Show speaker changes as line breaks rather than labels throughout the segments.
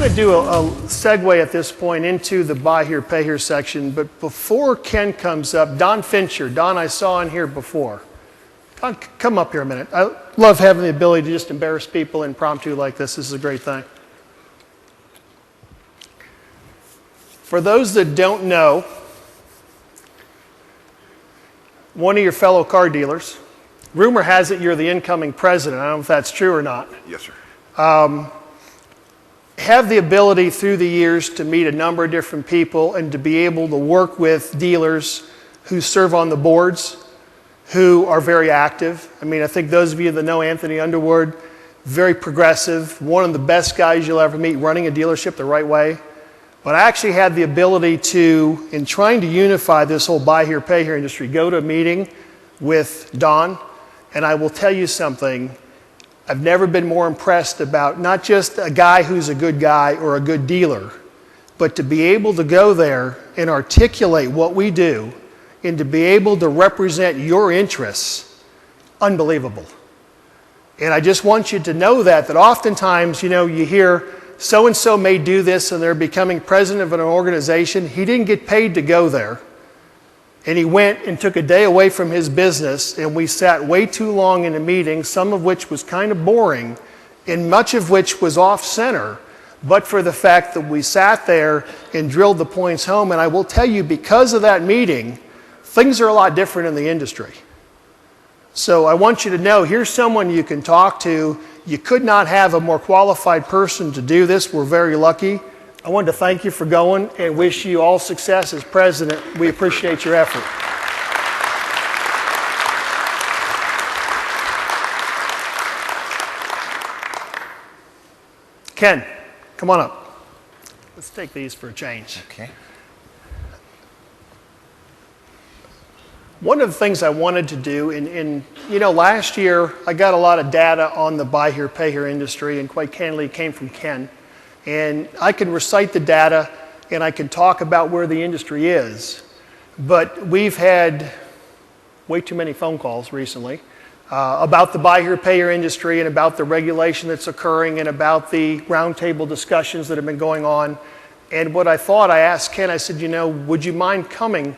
going to do a segue at this point into the buy here, pay here section, but before Ken comes up, Don Fincher. Don, I saw in here before. Don, come up here a minute. I love having the ability to just embarrass people impromptu like this. This is a great thing. For those that don't know, one of your fellow car dealers, rumor has it you're the incoming president. I don't know if that's true or not.
Yes, sir.
Have the ability through the years to meet a number of different people and to be able to work with dealers who serve on the boards, who are very active. I mean, I think those of you that know Anthony Underwood, very progressive, one of the best guys you'll ever meet running a dealership the right way. But I actually had the ability to, in trying to unify this whole buy here, pay here industry, go to a meeting with Don, and I will tell you something. I've never been more impressed about not just a guy who's a good guy or a good dealer, but to be able to go there and articulate what we do and to be able to represent your interests, unbelievable. And I just want you to know that oftentimes, you know, you hear so-and-so may do this and they're becoming president of an organization. He didn't get paid to go there. And he went and took a day away from his business, and we sat way too long in a meeting, some of which was kind of boring, and much of which was off-center, but for the fact that we sat there and drilled the points home. And I will tell you, because of that meeting, things are a lot different in the industry. So I want you to know, here's someone you can talk to. You could not have a more qualified person to do this. We're very lucky. I wanted to thank you for going and wish you all success as president. We appreciate your effort. Ken, come on up. Let's take these for a change.
Okay.
One of the things I wanted to do, you know, last year I got a lot of data on the buy here, pay here industry, and quite candidly it came from Ken. And I can recite the data and I can talk about where the industry is. But we've had way too many phone calls recently about the buy here, pay here industry and about the regulation that's occurring and about the roundtable discussions that have been going on. And what I thought, I asked Ken, I said, you know, would you mind coming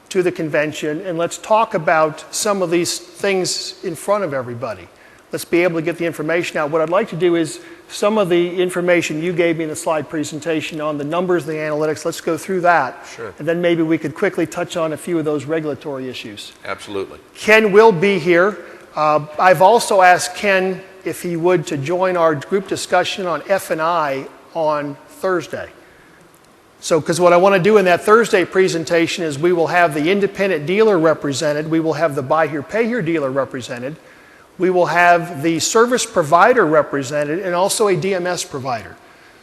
to the convention and let's talk about some of these things in front of everybody. Let's be able to get the information out. What I'd like to do is some of the information you gave me in the slide presentation on the numbers, the analytics, let's go through that.
Sure.
And then maybe we could quickly touch on a few of those regulatory issues.
Absolutely.
Ken will be here. I've also asked Ken if he would to join our group discussion on F&I on Thursday. So, because what I want to do in that Thursday presentation is we will have the independent dealer represented, we will have the buy here, pay here dealer represented, we will have the service provider represented, and also a DMS provider.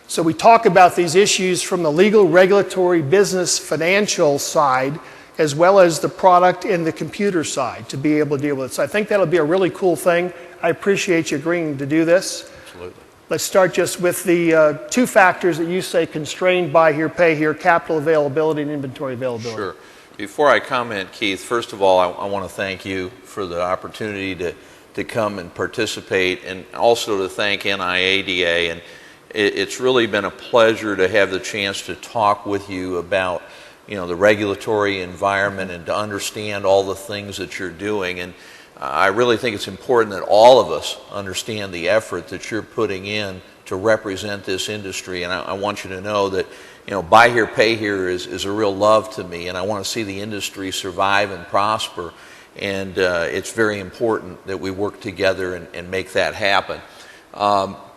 So we talk about these issues from the legal, regulatory, business, financial side, as well as the product and the computer side to be able to deal with it. So I think that'll be a really cool thing. I appreciate you agreeing to do this.
Absolutely.
Let's start just with the two factors that you say constrained buy here, pay here, capital availability and inventory availability.
Sure. Before I comment, Keith, first of all, I want to thank you for the opportunity to come and participate, and also to thank NIADA. And it's really been a pleasure to have the chance to talk with you about, you know, the regulatory environment and to understand all the things that you're doing. And I really think it's important that all of us understand the effort that you're putting in to represent this industry. And I want you to know that, you know, buy here, pay here is a real love to me, and I want to see the industry survive and prosper. And it's very important that we work together and make that happen.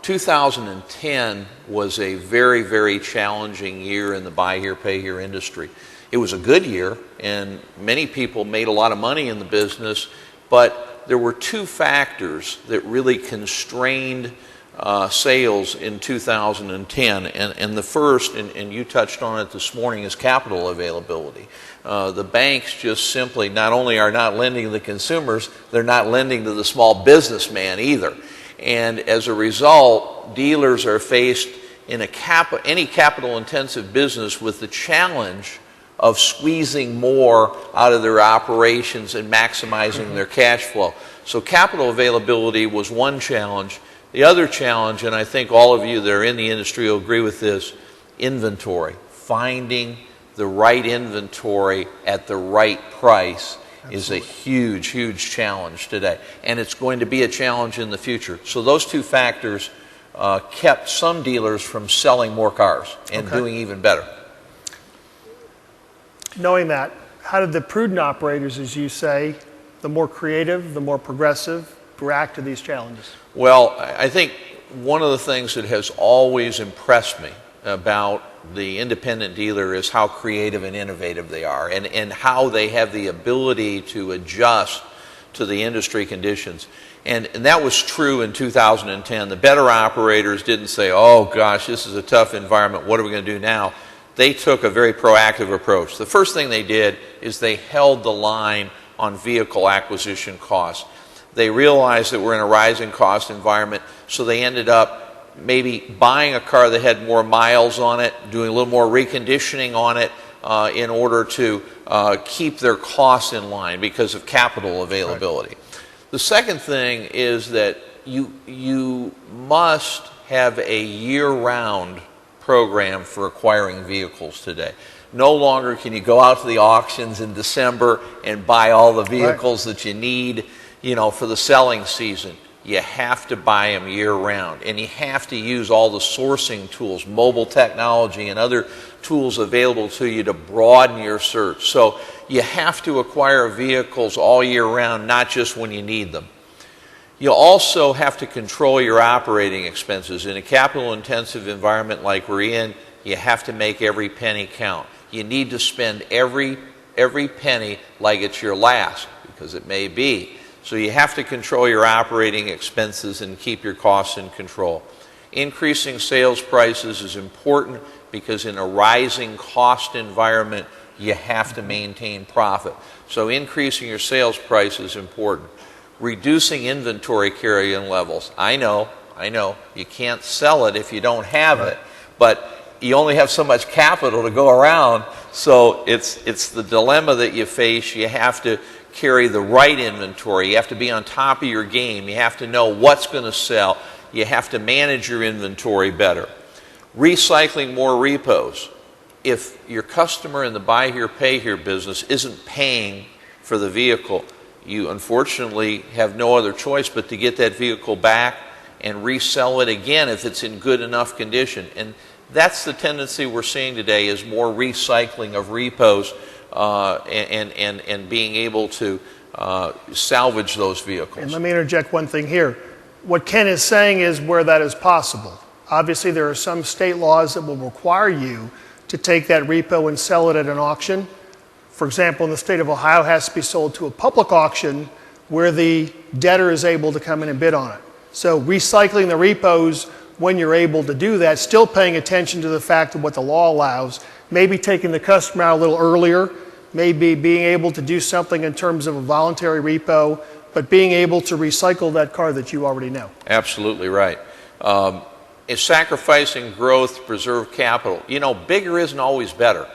2010 was a very, very challenging year in the buy here, pay here industry. It was a good year, and many people made a lot of money in the business, but there were two factors that really constrained sales in 2010. And the first, and you touched on it this morning, is capital availability. The banks just simply not only are not lending to the consumers, they're not lending to the small businessman either. And as a result, dealers are faced in any capital-intensive business with the challenge of squeezing more out of their operations and maximizing their cash flow. So capital availability was one challenge. The other challenge, and I think all of you that are in the industry will agree with this, inventory. Finding the right inventory at the right price is a huge, huge challenge today. And it's going to be a challenge in the future. So those two factors kept some dealers from selling more cars and doing even better.
Knowing that, how did the prudent operators, as you say, the more creative, the more progressive, react to these challenges?
Well, I think one of the things that has always impressed me about the independent dealer is how creative and innovative they are, and how they have the ability to adjust to the industry conditions. And that was true in 2010. The better operators didn't say, oh gosh, this is a tough environment, what are we going to do now? They took a very proactive approach. The first thing they did is they held the line on vehicle acquisition costs. They realized that we're in a rising cost environment, so they ended up maybe buying a car that had more miles on it, doing a little more reconditioning on it in order to keep their costs in line because of capital availability. Right. The second thing is that you must have a year-round program for acquiring vehicles today. No longer can you go out to the auctions in December and buy all the vehicles that you need, you know, for the selling season. You have to buy them year-round, and you have to use all the sourcing tools, mobile technology, and other tools available to you to broaden your search. So you have to acquire vehicles all year-round, not just when you need them. You also have to control your operating expenses. In a capital-intensive environment like we're in, you have to make every penny count. You need to spend every penny like it's your last, because it may be. So you have to control your operating expenses and keep your costs in control. Increasing sales prices is important because in a rising cost environment, you have to maintain profit. So increasing your sales price is important. Reducing inventory carrying levels. I know, you can't sell it if you don't have it, but you only have so much capital to go around, so it's the dilemma that you face. You have to carry the right inventory. You have to be on top of your game. You have to know what's going to sell. You have to manage your inventory better. Recycling more repos. If your customer in the buy here, pay here business isn't paying for the vehicle, you unfortunately have no other choice but to get that vehicle back and resell it again if it's in good enough condition. And that's the tendency we're seeing today, is more recycling of repos and being able to salvage those vehicles.
And let me interject one thing here. What Ken is saying is where that is possible. Obviously, there are some state laws that will require you to take that repo and sell it at an auction. For example, in the state of Ohio, it has to be sold to a public auction where the debtor is able to come in and bid on it. So recycling the repos when you're able to do that, still paying attention to the fact of what the law allows, maybe taking the customer out a little earlier, maybe being able to do something in terms of a voluntary repo, but being able to recycle that car that you already know.
Absolutely right. Is sacrificing growth to preserve capital. You know, bigger isn't always better.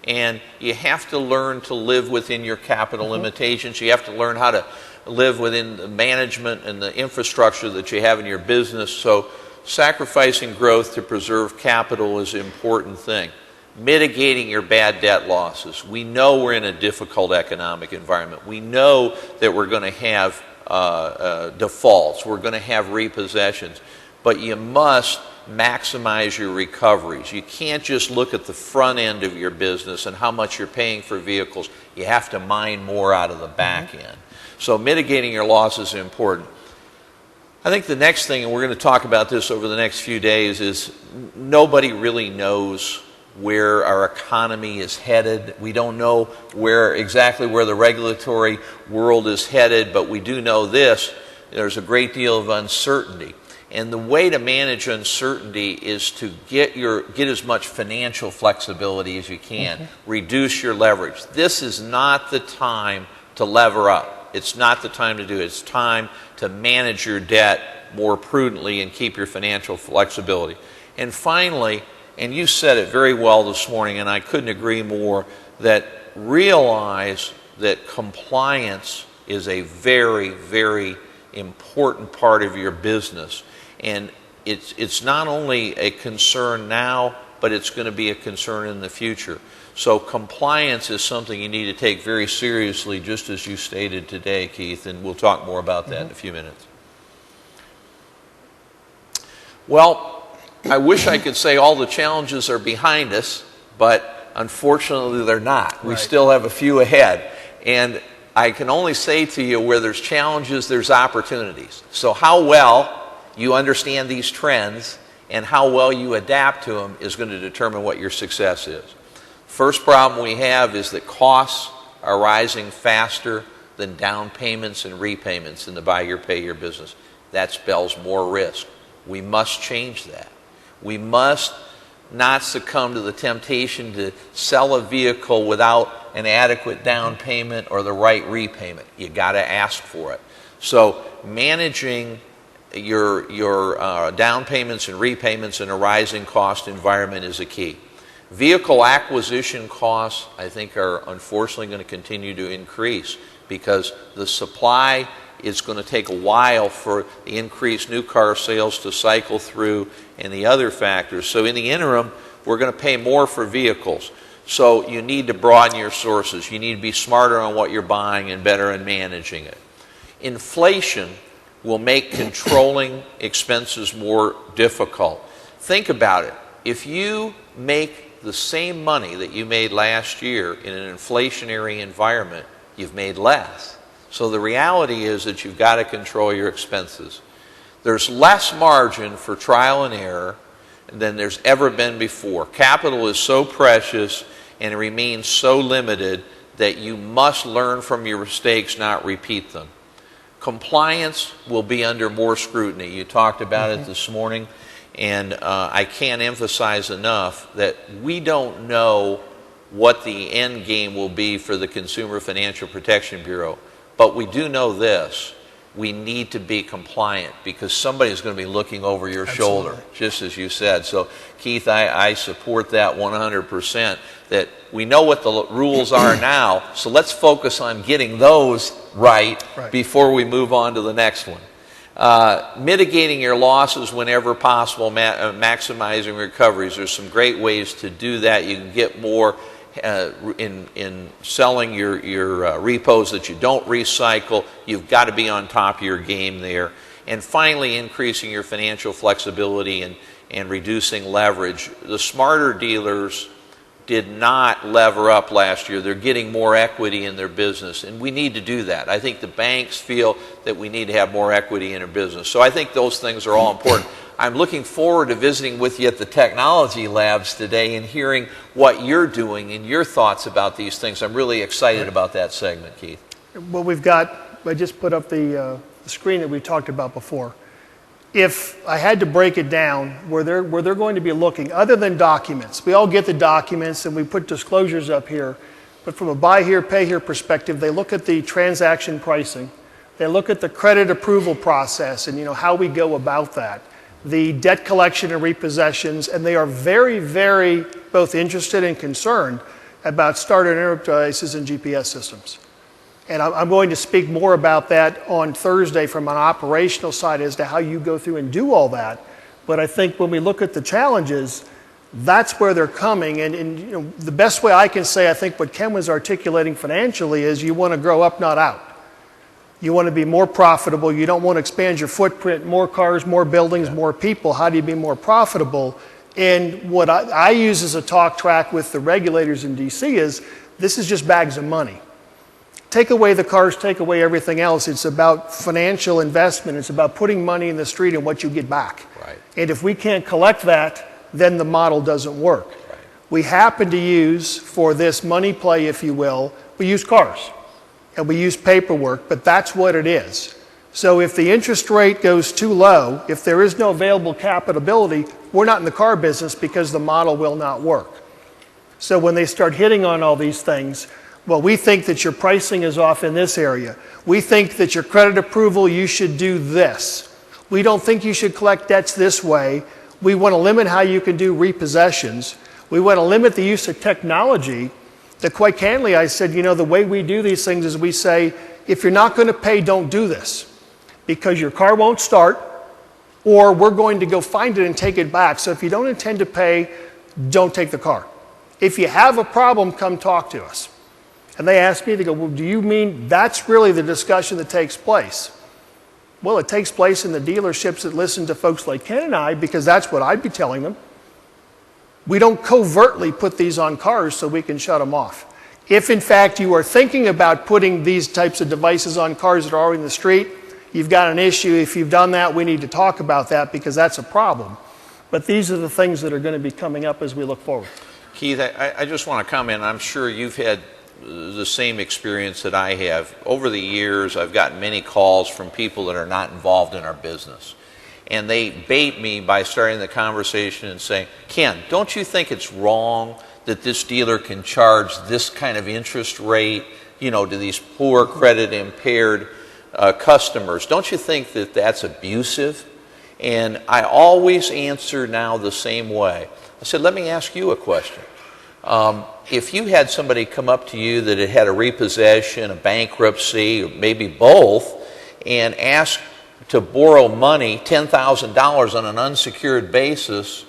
And you have to learn to live within your capital limitations. You have to learn how to live within the management and the infrastructure that you have in your business. So sacrificing growth to preserve capital is an important thing. Mitigating your bad debt losses. We know we're in a difficult economic environment. We know that we're going to have defaults. We're going to have repossessions. But you must maximize your recoveries. You can't just look at the front end of your business and how much you're paying for vehicles. You have to mine more out of the back end. So mitigating your losses is important. I think the next thing, and we're going to talk about this over the next few days, is nobody really knows where our economy is headed. We don't know exactly where the regulatory world is headed, but we do know this: there's a great deal of uncertainty. And the way to manage uncertainty is to get as much financial flexibility as you can. Reduce your leverage. This is not the time to lever up. It's not the time to do it. It's time to manage your debt more prudently and keep your financial flexibility. And finally, and you said it very well this morning, and I couldn't agree more, that realize that compliance is a very, very important part of your business. And it's not only a concern now, but it's going to be a concern in the future. So compliance is something you need to take very seriously, just as you stated today, Keith, and we'll talk more about that in a few minutes. Well, I wish I could say all the challenges are behind us, but unfortunately they're not. We still have a few ahead. And I can only say to you, where there's challenges, there's opportunities. So how well you understand these trends and how well you adapt to them is going to determine what your success is. First problem we have is that costs are rising faster than down payments and repayments in the buy here, pay here business. That spells more risk. We must change that. We must not succumb to the temptation to sell a vehicle without an adequate down payment or the right repayment. You got to ask for it. So managing your down payments and repayments in a rising cost environment is a key. Vehicle acquisition costs, I think, are unfortunately going to continue to increase because the supply is going to take a while for the increased new car sales to cycle through and the other factors. So in the interim, we're going to pay more for vehicles. So you need to broaden your sources. You need to be smarter on what you're buying and better in managing it. Inflation will make controlling expenses more difficult. Think about it. If you make the same money that you made last year in an inflationary environment, you've made less. So the reality is that you've got to control your expenses. There's less margin for trial and error than there's ever been before. Capital is so precious and it remains so limited that you must learn from your mistakes, not repeat them. Compliance will be under more scrutiny. You talked about it this morning, and I can't emphasize enough that we don't know what the end game will be for the Consumer Financial Protection Bureau. But we do know this. We need to be compliant because somebody's going to be looking over your shoulder, just as you said. So, Keith, I support that 100%, that we know what the rules are now, so let's focus on getting those right before we move on to the next one. Mitigating your losses whenever possible, maximizing recoveries. There's some great ways to do that. You can get more in selling your repos that you don't recycle. You've got to be on top of your game there. And finally, increasing your financial flexibility and reducing leverage. The smarter dealers did not lever up last year. They're getting more equity in their business, and we need to do that. I think the banks feel that we need to have more equity in their business. So I think those things are all important. I'm looking forward to visiting with you at the technology labs today and hearing what you're doing and your thoughts about these things. I'm really excited about that segment, Keith.
Well, we've got, I just put up the screen that we talked about before. If I had to break it down, where they're going to be looking, other than documents, we all get the documents and we put disclosures up here, but from a buy here, pay here perspective, they look at the transaction pricing, they look at the credit approval process and how we go about that, the debt collection and repossessions, and they are very, very both interested and concerned about starter and end devices and GPS systems. And I'm going to speak more about that on Thursday from an operational side as to how you go through and do all that. But I think when we look at the challenges, that's where they're coming. And the best way I can say, I think what Ken was articulating financially is you want to grow up, not out. You want to be more profitable. You don't want to expand your footprint, more cars, more buildings, more people. How do you be more profitable? And what I use as a talk track with the regulators in DC is this is just bags of money. Take away the cars, take away everything else. It's about financial investment. It's about putting money in the street and what you get back.
Right.
And if we can't collect that, then the model doesn't work.
Right.
We happen to use, for this money play, if you will, we use cars and we use paperwork, but that's what it is. So if the interest rate goes too low, if there is no available capitalability, we're not in the car business because the model will not work. So when they start hitting on all these things, well, we think that your pricing is off in this area. We think that your credit approval, you should do this. We don't think you should collect debts this way. We want to limit how you can do repossessions. We want to limit the use of technology. That quite candidly, I said, the way we do these things is we say, if you're not going to pay, don't do this. Because your car won't start, or we're going to go find it and take it back. So if you don't intend to pay, don't take the car. If you have a problem, come talk to us. And they asked me, they go, well, do you mean that's really the discussion that takes place? Well, it takes place in the dealerships that listen to folks like Ken and I, because that's what I'd be telling them. We don't covertly put these on cars so we can shut them off. If, in fact, you are thinking about putting these types of devices on cars that are already in the street, you've got an issue. If you've done that, we need to talk about that because that's a problem. But these are the things that are going to be coming up as we look forward.
Keith, I just want to comment. I'm sure you've had the same experience that I have. Over the years, I've gotten many calls from people that are not involved in our business. And they bait me by starting the conversation and saying, Ken, don't you think it's wrong that this dealer can charge this kind of interest rate, to these poor credit impaired customers? Don't you think that that's abusive? And I always answer now the same way. I said, let me ask you a question. If you had somebody come up to you that had a repossession, a bankruptcy, or maybe both, and ask to borrow money, $10,000 on an unsecured basis,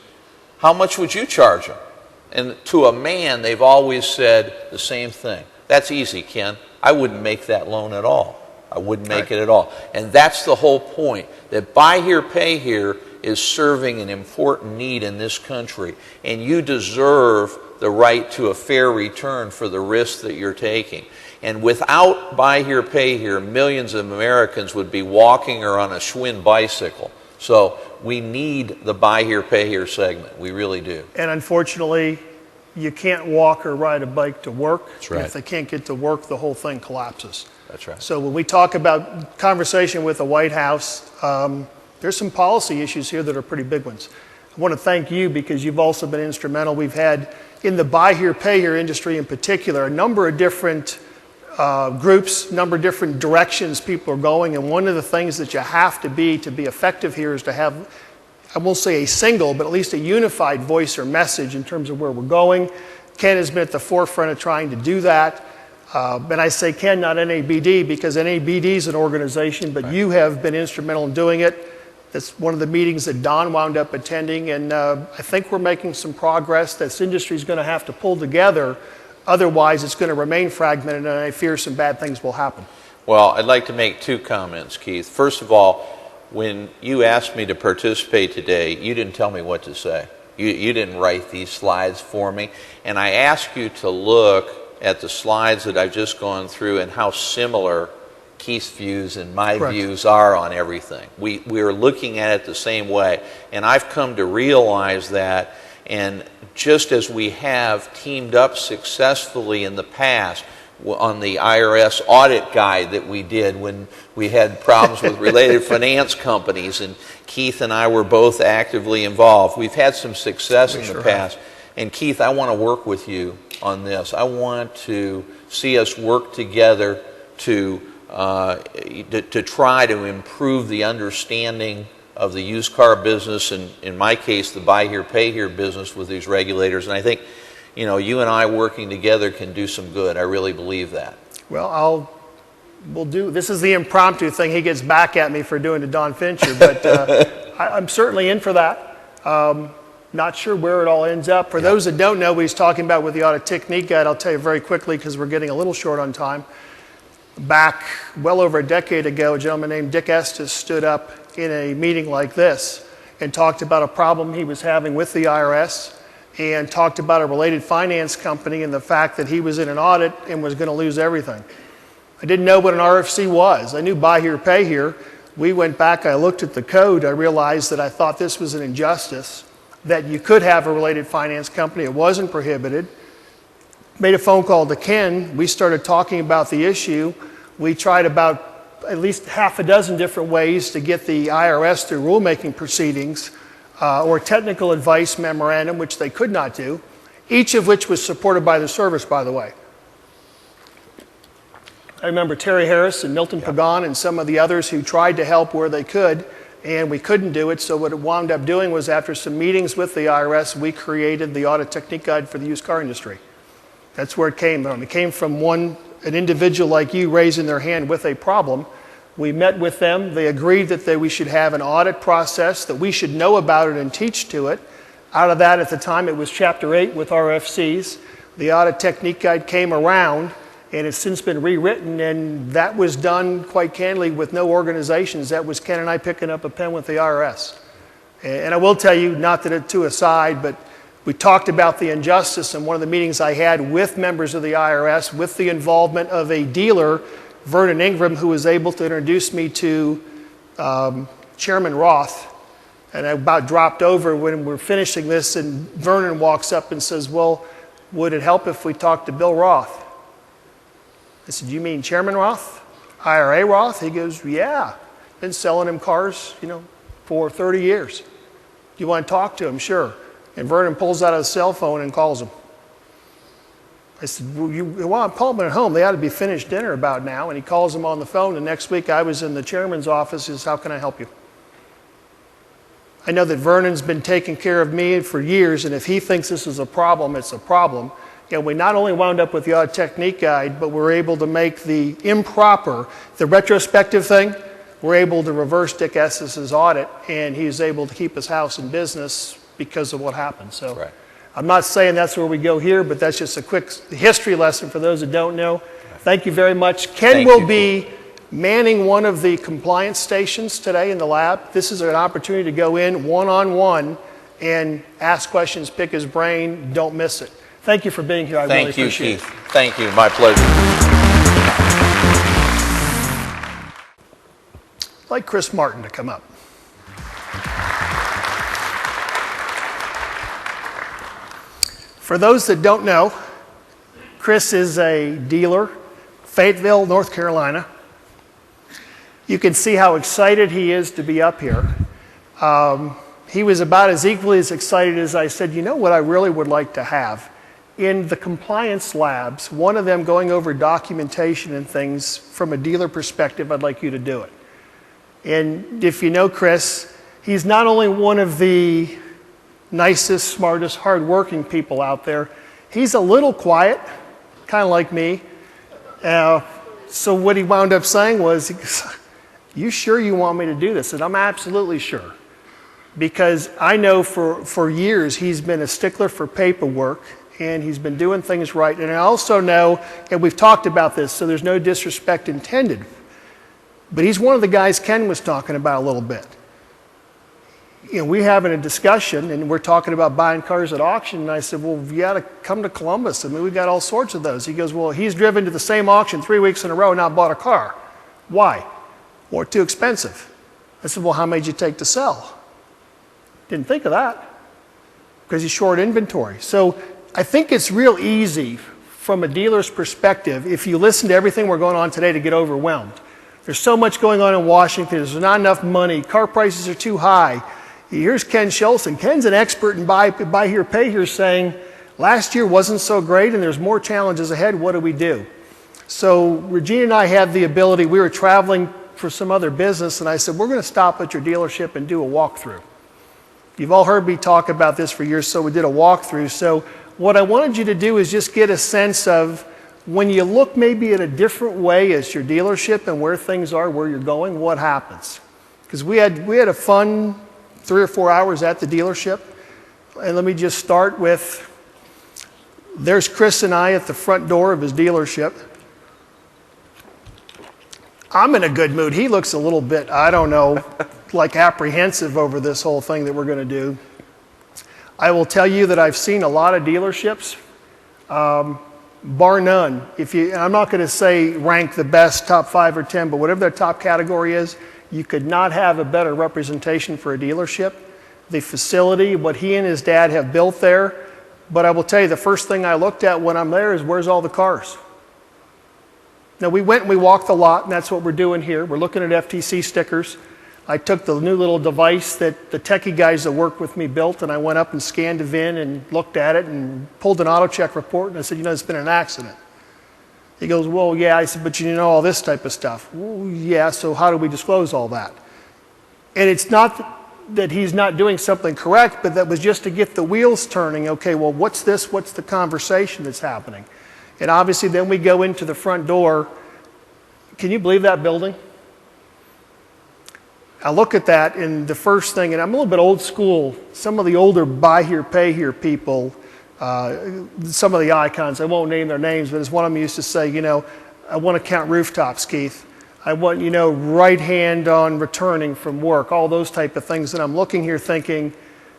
how much would you charge them? And to a man, they've always said the same thing. That's easy, Ken. I wouldn't make that loan at all. I wouldn't make it at all. And that's the whole point, that buy here, pay here is serving an important need in this country. And you deserve the right to a fair return for the risk that you're taking. And without buy here, pay here, millions of Americans would be walking or on a Schwinn bicycle. So we need the buy here, pay here segment. We really do.
And unfortunately, you can't walk or ride a bike to work.
That's right.
If they can't get to work, the whole thing collapses.
That's right.
So when we talk about conversation with the White House, there's some policy issues here that are pretty big ones. I want to thank you because you've also been instrumental. We've had, in the buy here, pay here industry in particular, a number of different groups, number of different directions people are going. And one of the things that you have to be effective here is to have, I won't say a single, but at least a unified voice or message in terms of where we're going. Ken has been at the forefront of trying to do that. And I say Ken, not NABD, because NABD is an organization, but you have been instrumental in doing it. That's one of the meetings that Don wound up attending, and I think we're making some progress. This industry is going to have to pull together. Otherwise, it's going to remain fragmented, and I fear some bad things will happen.
Well, I'd like to make two comments, Keith. First of all, when you asked me to participate today, you didn't tell me what to say. You didn't write these slides for me. And I asked you to look at the slides that I've just gone through and how similar Keith's views and my views are on everything. We're looking at it the same way. And I've come to realize that, and just as we have teamed up successfully in the past on the IRS audit guide that we did when we had problems with related finance companies, and Keith and I were both actively involved. We've had some success in the past. And Keith, I want to work with you on this. I want to see us work together to try to improve the understanding of the used car business, and in my case, the buy here, pay here business with these regulators. And I think, you and I working together can do some good. I really believe that.
Well, we'll do. This is the impromptu thing he gets back at me for doing to Don Fincher, but I'm certainly in for that. Not sure where it all ends up. For those that don't know what he's talking about with the audit technique guide, I'll tell you very quickly because we're getting a little short on time. Back well over a decade ago, a gentleman named Dick Estes stood up in a meeting like this and talked about a problem he was having with the IRS and talked about a related finance company and the fact that he was in an audit and was going to lose everything. I didn't know what an RFC was. I knew buy here, pay here. We went back, I looked at the code, I realized that I thought this was an injustice, that you could have a related finance company. It wasn't prohibited. Made a phone call to Ken. We started talking about the issue. We tried about at least half a dozen different ways to get the IRS through rulemaking proceedings or technical advice memorandum, which they could not do, each of which was supported by the service, by the way. I remember Terry Harris and Milton Pagan and some of the others who tried to help where they could, and we couldn't do it. So what it wound up doing was, after some meetings with the IRS, we created the audit technique guide for the used car industry. That's where it came from. It came from an individual like you raising their hand with a problem We met with them. They agreed that we should have an audit process, that we should know about it and teach to it. Out of that, at the time, it was Chapter 8 with RFCs. The audit technique guide came around, and it's since been rewritten, and that was done, quite candidly, with no organizations. That was Ken and I picking up a pen with the IRS. And I will tell you, not that it's to a side, but we talked about the injustice in one of the meetings I had with members of the IRS, with the involvement of a dealer, Vernon Ingram, who was able to introduce me to Chairman Roth. And I about dropped over when we're finishing this, and Vernon walks up and says, well, would it help if we talked to Bill Roth? I said, you mean Chairman Roth? IRA Roth? He goes, yeah. Been selling him cars, for 30 years. You want to talk to him? Sure. And Vernon pulls out his cell phone and calls him. I said, well, I'm calling him at home. They ought to be finished dinner about now. And he calls him on the phone. The next week I was in the chairman's office. He says, how can I help you? I know that Vernon's been taking care of me for years, and if he thinks this is a problem, it's a problem. We not only wound up with the audit technique guide, but we're able to make the improper, the retrospective thing, we're able to reverse Dick Esses's audit, and he's able to keep his house in business because of what happened. So right. I'm not saying that's where we go here, but that's just a quick history lesson for those that don't know. Thank you very much. Ken will be manning one of the compliance stations today in the lab. This is an opportunity to go in one-on-one and ask questions, pick his brain. Don't miss it. Thank you for being here. I really appreciate it.
Thank you. My pleasure.
I'd like Chris Martin to come up. For those that don't know, Chris is a dealer, Fayetteville, North Carolina. You can see how excited he is to be up here. He was about as equally as excited as I said, you know what I really would like to have? In the compliance labs, one of them going over documentation and things from a dealer perspective, I'd like you to do it. And if you know Chris, he's not only one of the nicest, smartest, hardworking people out there, he's a little quiet, kind of like me. So what he wound up saying was, you sure you want me to do this? And I'm absolutely sure. Because I know for years he's been a stickler for paperwork, and he's been doing things right. And I also know, and we've talked about this, so there's no disrespect intended, but he's one of the guys Ken was talking about a little bit. We're having a discussion, and we're talking about buying cars at auction, and I said, well, you got to come to Columbus. I mean, we've got all sorts of those. He goes, well, he's driven to the same auction 3 weeks in a row and not bought a car. Why? Well, too expensive. I said, well, how many did you take to sell? Didn't think of that, because he's short inventory. So I think it's real easy from a dealer's perspective, if you listen to everything we're going on today, to get overwhelmed. There's so much going on in Washington. There's not enough money. Car prices are too high. Here's Ken Shilson. Ken's an expert in buy here, pay here, saying last year wasn't so great and there's more challenges ahead. What do we do? So Regina and I had the ability, we were traveling for some other business, and I said, we're going to stop at your dealership and do a walkthrough. You've all heard me talk about this for years, so we did a walkthrough. So what I wanted you to do is just get a sense of when you look maybe at a different way as your dealership and where things are, where you're going, what happens? Because we had a fun 3 or 4 hours at the dealership. And let me just start with, there's Chris and I at the front door of his dealership. I'm in a good mood. He looks a little bit, I don't know, like apprehensive over this whole thing that we're going to do. I will tell you that I've seen a lot of dealerships, bar none. I'm not going to say rank the best, top 5 or 10, but whatever their top category is, you could not have a better representation for a dealership. The facility, what he and his dad have built there. But I will tell you, the first thing I looked at when I'm there is, where's all the cars? Now, we went and we walked the lot, and that's what we're doing here. We're looking at FTC stickers. I took the new little device that the techie guys that work with me built, and I went up and scanned a VIN and looked at it and pulled an auto check report, and I said, there's been an accident. He goes, well, yeah. I said, but you know all this type of stuff. Well, yeah, so how do we disclose all that? And it's not that he's not doing something correct, but that was just to get the wheels turning. Okay, well, what's this? What's the conversation that's happening? And obviously then we go into the front door. Can you believe that building? I look at that, and the first thing, and I'm a little bit old school, some of the older buy here, pay here people, some of the icons, I won't name their names, but as one of them used to say, you know, I want to count rooftops, Keith. I want, you know, right hand on returning from work, all those type of things. And I'm looking here thinking,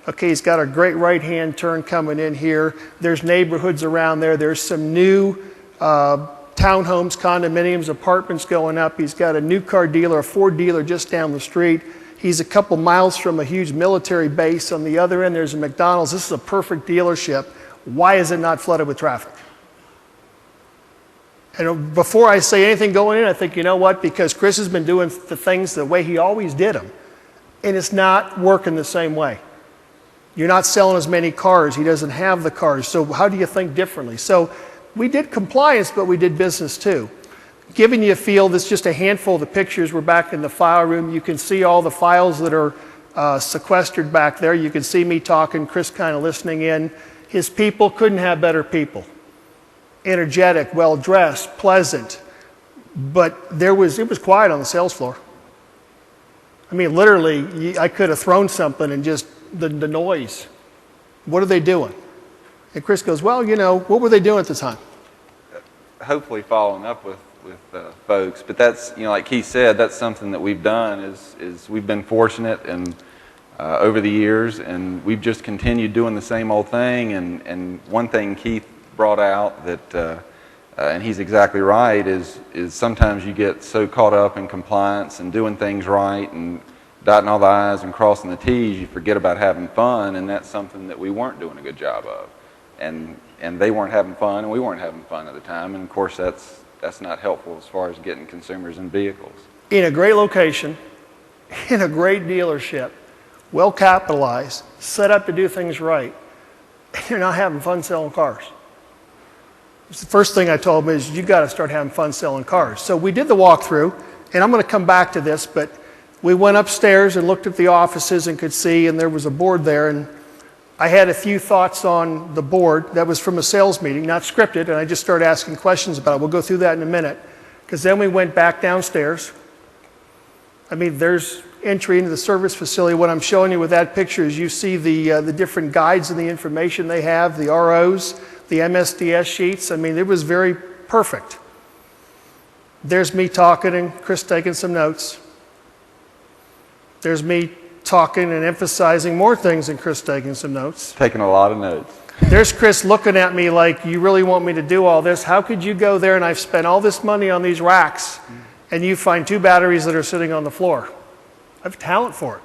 okay, he's got a great right hand turn coming in here. There's neighborhoods around there. There's some new townhomes, condominiums, apartments going up. He's got a new car dealer, a Ford dealer just down the street. He's a couple miles from a huge military base. On the other end, there's a McDonald's. This is a perfect dealership. Why is it not flooded with traffic? And before I say anything going in, I think, you know what? Because Chris has been doing the things the way he always did them, and it's not working the same way. You're not selling as many cars. He doesn't have the cars. So how do you think differently? So we did compliance, but we did business too. Giving you a feel, this is just a handful of the pictures. We're back in the file room. You can see all the files that are sequestered back there. You can see me talking, Chris kind of listening in. His people couldn't have better people. Energetic, well-dressed, pleasant. But it was quiet on the sales floor. I mean, literally, I could have thrown something and just the noise. What are they doing? And Chris goes, well, you know, what were they doing at the time?
Hopefully following up with folks, but that's, you know, like Keith said, that's something that we've done is we've been fortunate and over the years, and we've just continued doing the same old thing. And one thing Keith brought out that, and he's exactly right, is sometimes you get so caught up in compliance and doing things right and dotting all the I's and crossing the T's, you forget about having fun, and that's something that we weren't doing a good job of. And they weren't having fun, and we weren't having fun at the time, and of course that's not helpful as far as getting consumers in vehicles. In
a great location, in a great dealership, well capitalized, set up to do things right, and you're not having fun selling cars. The first thing I told him is, you got to start having fun selling cars. So we did the walkthrough, and I'm going to come back to this, but we went upstairs and looked at the offices and could see, and there was a board there, and I had a few thoughts on the board that was from a sales meeting, not scripted, and I just started asking questions about it. We'll go through that in a minute, because then we went back downstairs. I mean, there's entry into the service facility. What I'm showing you with that picture is you see the different guides and the information they have, the ROs, the MSDS sheets. I mean, it was very perfect. There's me talking and Chris taking some notes. There's me talking and emphasizing more things and Chris taking some notes.
Taking a lot of notes.
There's Chris looking at me like, you really want me to do all this? How could you go there and I've spent all this money on these racks and you find 2 batteries that are sitting on the floor? I have talent for it.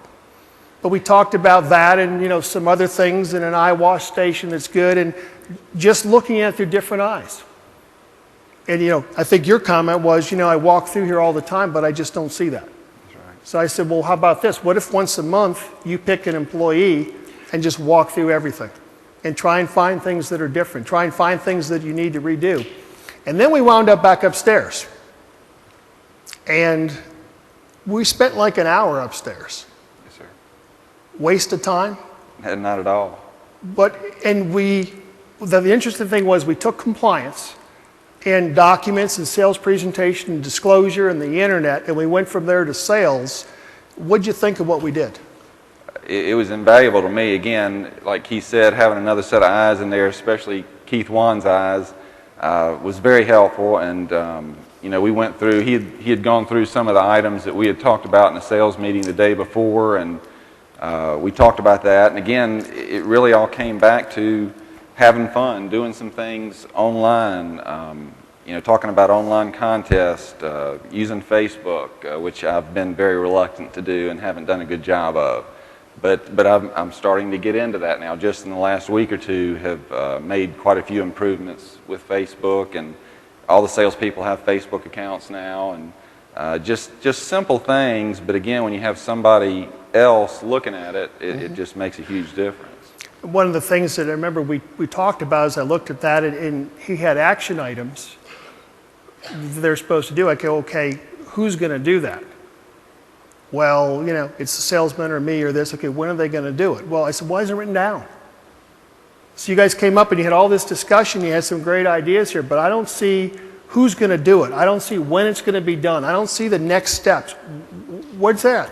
But we talked about that and, you know, some other things, and an eye wash station that's good, and just looking at it through different eyes. And, you know, I think your comment was, you know, I walk through here all the time, but I just don't see that.
That's right.
So I said, well, how about this? What if once a month you pick an employee and just walk through everything and try and find things that are different, try and find things that you need to redo? And then we wound up back upstairs. And we spent like an hour upstairs.
Yes, sir.
Waste of time?
Not at all.
But, and the interesting thing was we took compliance and documents and sales presentation and disclosure and the internet, and we went from there to sales. What'd you think of what we did?
It was invaluable to me. Again, like Keith said, having another set of eyes in there, especially Keith Whann's eyes, was very helpful. And you know, we went through, he had gone through some of the items that we had talked about in the sales meeting the day before, and we talked about that. And again, it really all came back to having fun, doing some things online, you know, talking about online contests, using Facebook, which I've been very reluctant to do and haven't done a good job of. But I'm starting to get into that now. Just in the last week or two have made quite a few improvements with Facebook, and all the salespeople have Facebook accounts now, and just simple things. But again, when you have somebody else looking at it, it just makes a huge difference.
One of the things that I remember we talked about as I looked at that, and he had action items they're supposed to do. I go, okay, who's going to do that? Well, you know, it's the salesman or me or this. Okay, when are they going to do it? Well, I said, why isn't it written down? So you guys came up and you had all this discussion. You had some great ideas here, but I don't see who's going to do it. I don't see when it's going to be done. I don't see the next steps. What's that?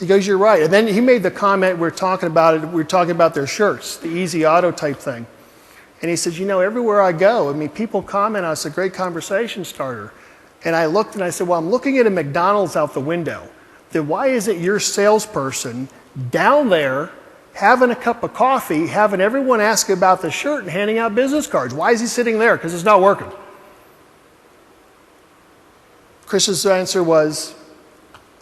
He goes, you're right. And then he made the comment, we were talking about their shirts, the Easy Auto type thing. And he says, you know, everywhere I go, I mean, people comment on it's a great conversation starter. And I looked and I said, well, I'm looking at a McDonald's out the window. Then why isn't your salesperson down there having a cup of coffee, having everyone ask about the shirt and handing out business cards? Why is he sitting there? Because it's not working. Chris's answer was,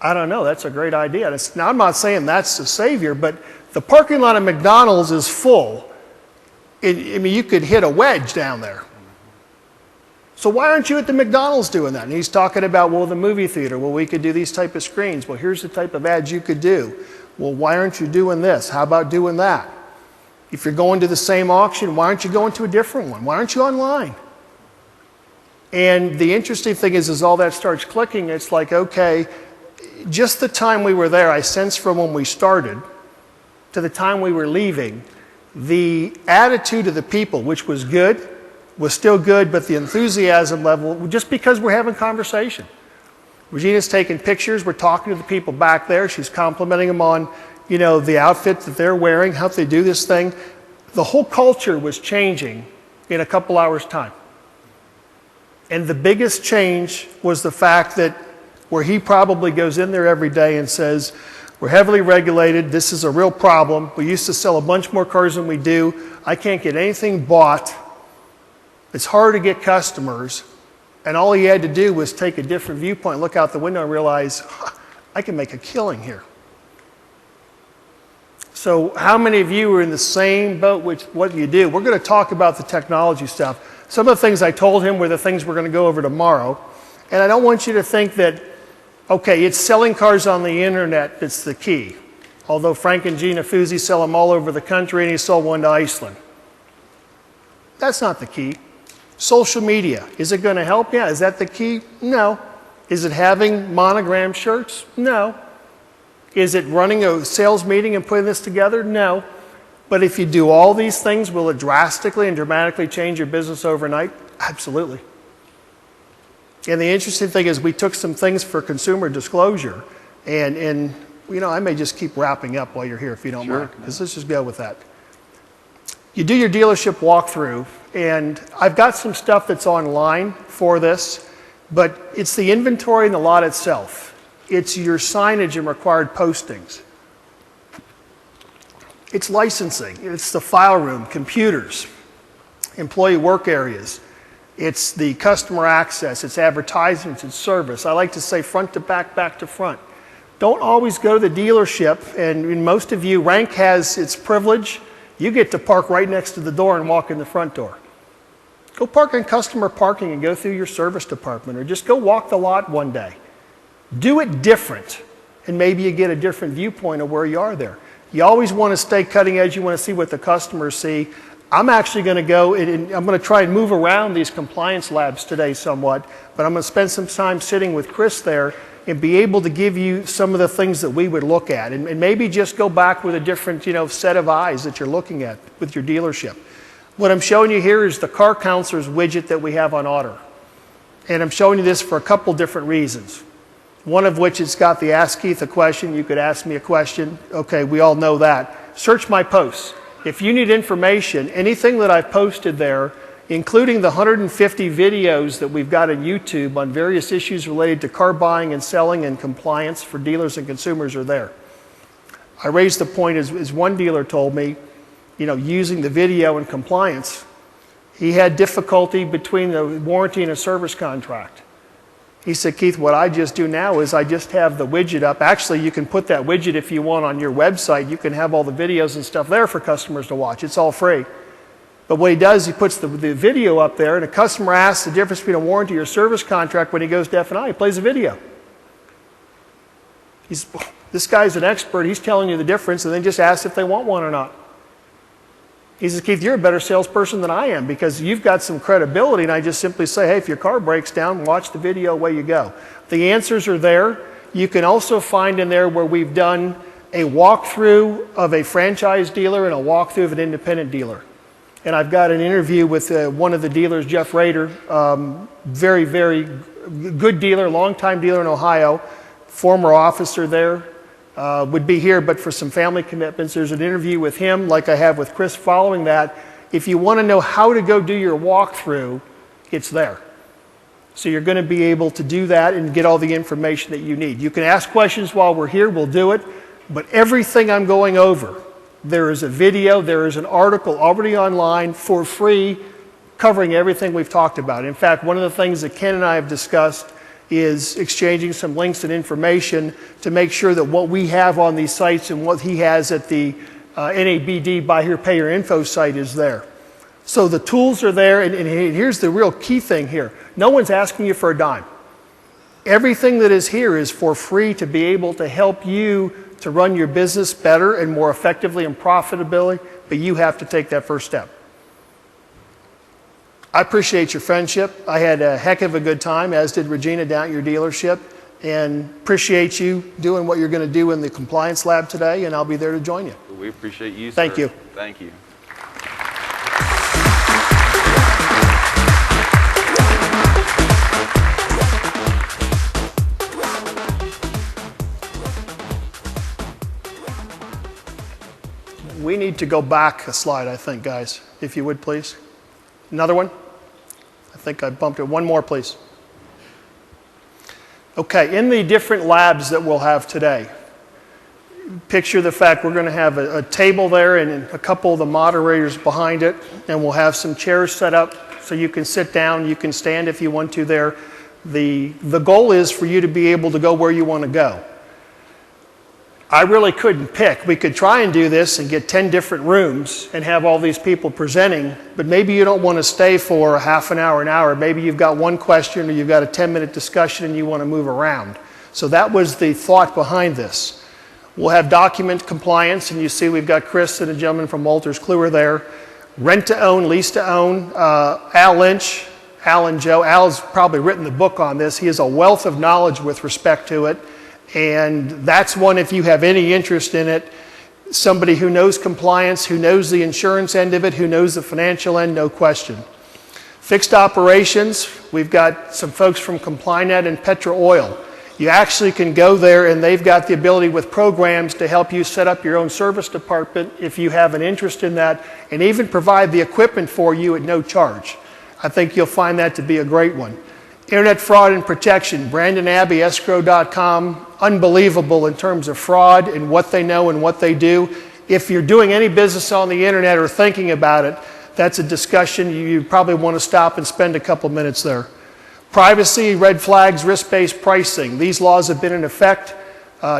I don't know, that's a great idea. Now, I'm not saying that's the savior, but the parking lot of McDonald's is full. I mean, you could hit a wedge down there. So why aren't you at the McDonald's doing that? And he's talking about, well, the movie theater. Well, we could do these type of screens. Well, here's the type of ads you could do. Well, why aren't you doing this? How about doing that? If you're going to the same auction, why aren't you going to a different one? Why aren't you online? And the interesting thing is as all that starts clicking, it's like, okay, just the time we were there, I sensed from when we started to the time we were leaving, the attitude of the people, which was good, was still good, but the enthusiasm level, just because we're having conversation. Regina's taking pictures, we're talking to the people back there, she's complimenting them on, you know, the outfit that they're wearing, how they do this thing. The whole culture was changing in a couple hours' time. And the biggest change was the fact that where he probably goes in there every day and says, we're heavily regulated, this is a real problem, we used to sell a bunch more cars than we do, I can't get anything bought, it's hard to get customers, and all he had to do was take a different viewpoint, look out the window and realize, I can make a killing here. So how many of you are in the same boat with what you do? We're going to talk about the technology stuff. Some of the things I told him were the things we're going to go over tomorrow, and I don't want you to think that, okay, it's selling cars on the internet that's the key. Although Frank and Gina Fuzzi sell them all over the country and he sold one to Iceland. That's not the key. Social media, is it going to help? Yeah. Is that the key? No. Is it having monogram shirts? No. Is it running a sales meeting and putting this together? No. But if you do all these things, will it drastically and dramatically change your business overnight? Absolutely. And the interesting thing is we took some things for consumer disclosure, and you know, I may just keep wrapping up while you're here if you don't mind. Let's just go with that. You do your dealership walkthrough, and I've got some stuff that's online for this, but it's the inventory and the lot itself. It's your signage and required postings. It's licensing. It's the file room, computers, employee work areas. It's the customer access, it's advertisements, it's service. I like to say front to back, back to front. Don't always go to the dealership, and in most of you, rank has its privilege. You get to park right next to the door and walk in the front door. Go park in customer parking and go through your service department, or just go walk the lot one day. Do it different, and maybe you get a different viewpoint of where you are there. You always want to stay cutting edge, you want to see what the customers see. I'm actually going to go and I'm going to try and move around these compliance labs today somewhat, but I'm going to spend some time sitting with Chris there and be able to give you some of the things that we would look at, and maybe just go back with a different, you know, set of eyes that you're looking at with your dealership. What I'm showing you here is the car counselors widget that we have on Otter, and I'm showing you this for a couple different reasons. One of which, it's got the Ask Keith a question. You could ask me a question. Okay, we all know that. Search my posts. If you need information, anything that I've posted there, including the 150 videos that we've got on YouTube on various issues related to car buying and selling and compliance for dealers and consumers, are there. I raised the point, as one dealer told me, you know, using the video and compliance, he had difficulty between the warranty and a service contract. He said, Keith, what I just do now is I just have the widget up. Actually, you can put that widget if you want on your website. You can have all the videos and stuff there for customers to watch. It's all free. But what he does, he puts the video up there, and a customer asks the difference between a warranty or service contract. When he goes to F&I, he plays a video. This guy's an expert. He's telling you the difference, and then just asks if they want one or not. He says, Keith, you're a better salesperson than I am because you've got some credibility, and I just simply say, hey, if your car breaks down, watch the video, away you go. The answers are there. You can also find in there where we've done a walkthrough of a franchise dealer and a walkthrough of an independent dealer. And I've got an interview with one of the dealers, Jeff Rader, very, very good dealer, longtime dealer in Ohio, former officer there. would be here, but for some family commitments, there's an interview with him like I have with Chris following that. If you want to know how to go do your walkthrough, it's there. So you're going to be able to do that and get all the information that you need. You can ask questions while we're here, we'll do it, but everything I'm going over, there is a video, there is an article already online for free covering everything we've talked about. In fact, one of the things that Ken and I have discussed is exchanging some links and information to make sure that what we have on these sites and what he has at the NABD Buy Here, Pay Here info site is there. So the tools are there, and here's the real key thing here. No one's asking you for a dime. Everything that is here is for free to be able to help you to run your business better and more effectively and profitably, but you have to take that first step. I appreciate your friendship. I had a heck of a good time, as did Regina down at your dealership, and appreciate you doing what you're going to do in the compliance lab today, and I'll be there to join you.
We appreciate you, sir.
Thank you.
Thank you.
We need to go back a slide, I think, guys, if you would, please. Another one? I think I bumped it. One more, please. Okay, in the different labs that we'll have today, picture the fact we're going to have a table there and a couple of the moderators behind it, and we'll have some chairs set up so you can sit down, you can stand if you want to there. The goal is for you to be able to go where you want to go. I really couldn't pick. We could try and do this and get 10 different rooms and have all these people presenting, but maybe you don't want to stay for a half an hour. Maybe you've got one question or you've got a 10-minute discussion and you want to move around. So that was the thought behind this. We'll have document compliance, and you see we've got Chris and a gentleman from Wolters Kluwer there. Rent to own, lease to own, Al Lynch, Al and Joe. Al's probably written the book on this. He has a wealth of knowledge with respect to it. And that's one, if you have any interest in it, somebody who knows compliance, who knows the insurance end of it, who knows the financial end, no question. Fixed operations, we've got some folks from ComplyNet and Petra Oil. You actually can go there, and they've got the ability with programs to help you set up your own service department if you have an interest in that, and even provide the equipment for you at no charge. I think you'll find that to be a great one. Internet fraud and protection, BrandonAbbeyEscrow.com, unbelievable in terms of fraud and what they know and what they do. If you're doing any business on the internet or thinking about it, that's a discussion you probably want to stop and spend a couple minutes there. Privacy, red flags, risk-based pricing. These laws have been in effect.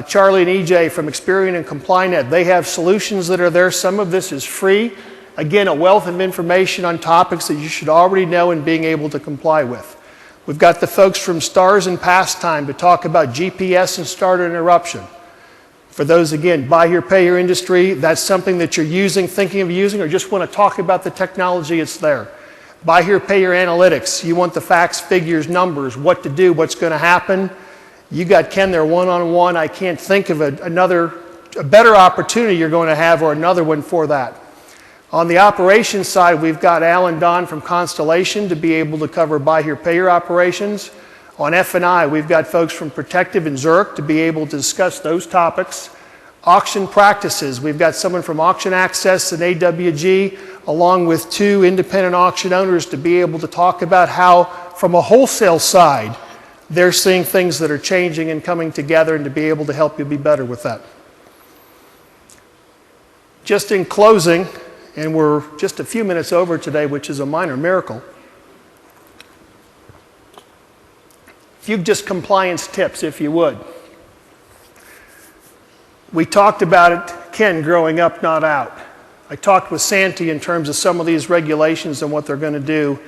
Charlie and EJ from Experian and ComplyNet, they have solutions that are there. Some of this is free. Again, a wealth of information on topics that you should already know and being able to comply with. We've got the folks from Stars and Pastime to talk about GPS and starter interruption. For those, again, buy here, pay here industry, that's something that you're using, thinking of using, or just want to talk about the technology, it's there. Buy here, pay here analytics. You want the facts, figures, numbers, what to do, what's going to happen. You got Ken there one-on-one. I can't think of a better opportunity you're going to have or another one for that. On the operations side, we've got Al and Don from Constellation to be able to cover buy here, pay here operations. On F&I, we've got folks from Protective and Zurich to be able to discuss those topics. Auction practices, we've got someone from Auction Access and AWG, along with 2 independent auction owners to be able to talk about how, from a wholesale side, they're seeing things that are changing and coming together, and to be able to help you be better with that. Just in closing, and we're just a few minutes over today, which is a minor miracle. A few just compliance tips, if you would. We talked about it, Ken, growing up, not out. I talked with Santi in terms of some of these regulations and what they're going to do.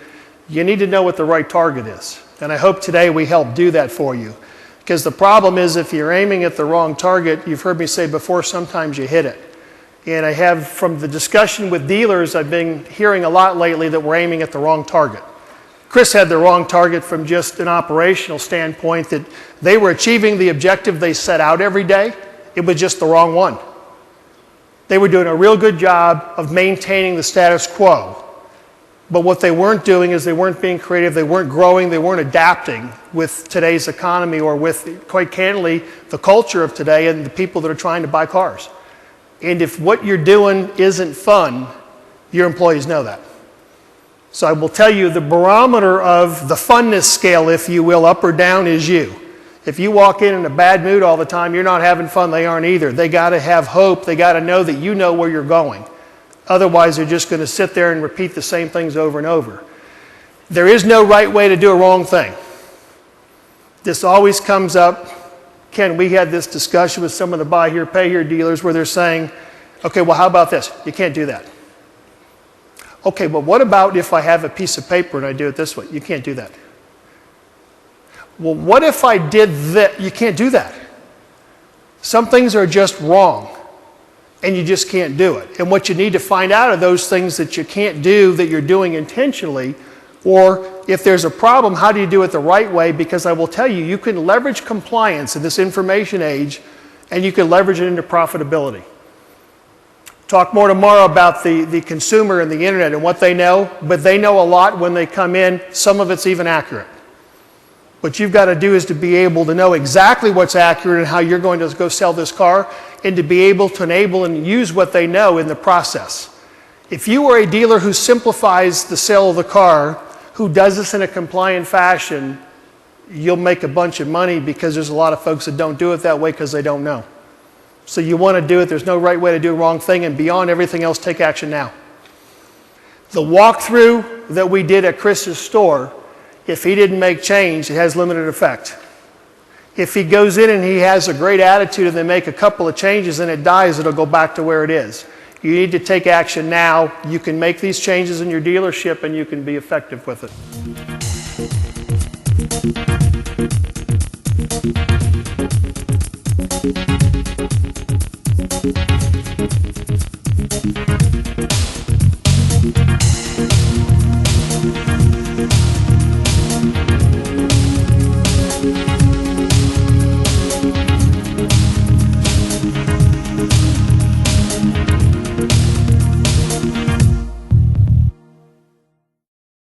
You need to know what the right target is. And I hope today we help do that for you. Because the problem is, if you're aiming at the wrong target, you've heard me say before, sometimes you hit it. And I have, from the discussion with dealers, I've been hearing a lot lately that we're aiming at the wrong target. Chris had the wrong target from just an operational standpoint, that they were achieving the objective they set out every day. It was just the wrong one. They were doing a real good job of maintaining the status quo. But what they weren't doing is they weren't being creative, they weren't growing, they weren't adapting with today's economy or with, quite candidly, the culture of today and the people that are trying to buy cars. And if what you're doing isn't fun, your employees know that. So I will tell you the barometer of the funness scale, if you will, up or down, is you. If you walk in a bad mood all the time, you're not having fun, they aren't either. They got to have hope, they got to know that you know where you're going. Otherwise, they're just going to sit there and repeat the same things over and over. There is no right way to do a wrong thing. This always comes up. Ken, we had this discussion with some of the buy here, pay here dealers where they're saying, okay, well, how about this? You can't do that. Okay, but what about if I have a piece of paper and I do it this way? You can't do that. Well, what if I did that? You can't do that. Some things are just wrong. And you just can't do it. And what you need to find out are those things that you can't do that you're doing intentionally, or if there's a problem, how do you do it the right way? Because I will tell you, you can leverage compliance in this information age, and you can leverage it into profitability. Talk more tomorrow about the consumer and the internet and what they know, but they know a lot when they come in. Some of it's even accurate. What you've got to do is to be able to know exactly what's accurate and how you're going to go sell this car, and to be able to enable and use what they know in the process. If you are a dealer who simplifies the sale of the car, who does this in a compliant fashion, you'll make a bunch of money, because there's a lot of folks that don't do it that way because they don't know. So you want to do it. There's no right way to do a wrong thing, and beyond everything else, take action now. The walkthrough that we did at Chris's store, if he didn't make change, it has limited effect. If he goes in and he has a great attitude and they make a couple of changes and it dies, it'll go back to where it is. You need to take action now. You can make these changes in your dealership and you can be effective with it.